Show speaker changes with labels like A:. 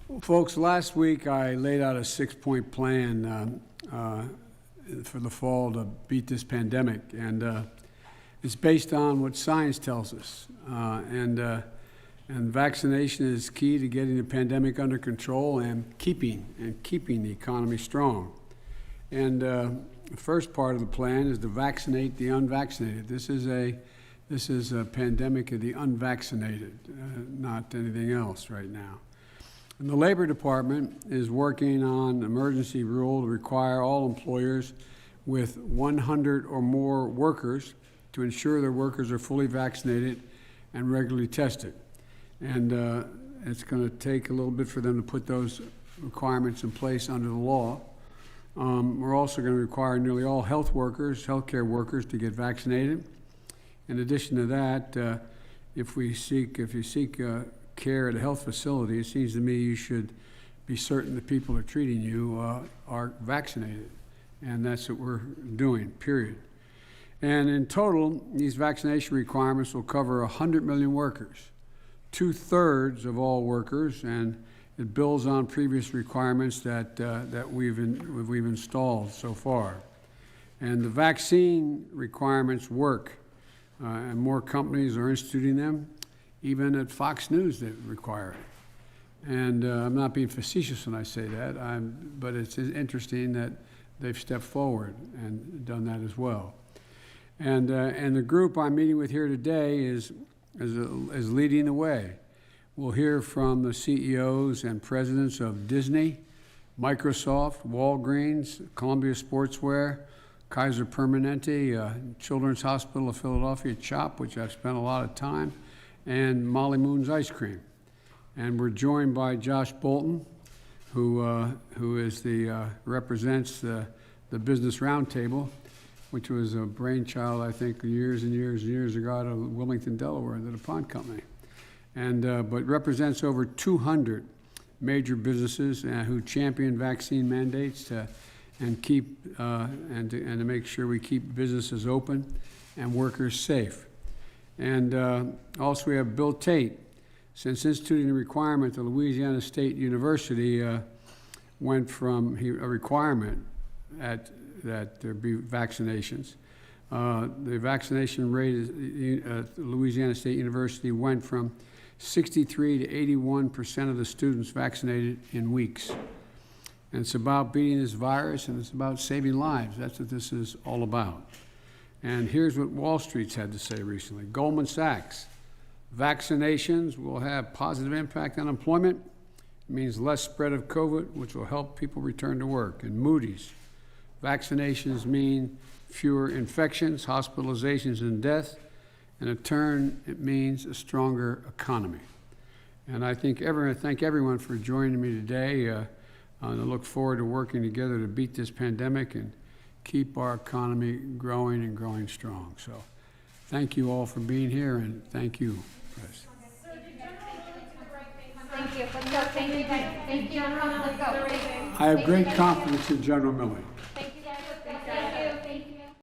A: Well, folks, last week I laid out a 6-point plan for the fall to beat this pandemic, and it's based on what science tells us. And vaccination is key to getting the pandemic under control and keeping the economy strong. And the first part of the plan is to vaccinate the unvaccinated. This is a pandemic of the unvaccinated, not anything else right now. And the Labor Department is working on an emergency rule to require all employers with 100 or more workers to ensure their workers are fully vaccinated and regularly tested. And it's going to take a little bit for them to put those requirements in place under the law. We're also going to require nearly all healthcare workers to get vaccinated. In addition to that, if you seek care at a health facility, it seems to me you should be certain the people who are treating you are vaccinated. And that's what we're doing, period. And in total, these vaccination requirements will cover 100 million workers, 2/3 of all workers, and it builds on previous requirements that we've installed so far. And the vaccine requirements work, and more companies are instituting them. Even at Fox News, they require it. And I'm not being facetious when I say that, but it's interesting that they've stepped forward and done that as well. And the group I'm meeting with here today is leading the way. We'll hear from the CEOs and presidents of Disney, Microsoft, Walgreens, Columbia Sportswear, Kaiser Permanente, Children's Hospital of Philadelphia, CHOP, which I've spent a lot of time, and Molly Moon's Ice Cream. And we're joined by Josh Bolton, who represents the Business Roundtable, which was a brainchild, I think, years and years and years ago out of Wilmington, Delaware, the DuPont company, but represents over 200 major businesses who champion vaccine mandates and to make sure we keep businesses open and workers safe. And also we have Bill Tate. Since instituting the requirement, the Louisiana State University went from a requirement that there be vaccinations. The vaccination rate at Louisiana State University went from 63 to 81% of the students vaccinated in weeks. And it's about beating this virus, and it's about saving lives. That's what this is all about. And here's what Wall Street's had to say recently. Goldman Sachs, vaccinations will have positive impact on employment. It means less spread of COVID, which will help people return to work. And Moody's, vaccinations mean fewer infections, hospitalizations, and deaths. And in turn, it means a stronger economy. And I thank everyone for joining me today. I look forward to working together to beat this pandemic and keep our economy growing and growing strong. So thank you all for being here, and thank you, Press.
B: Thank you. Let's go. Thank you. Thank you. Let's go.
A: I have great confidence in General Milley.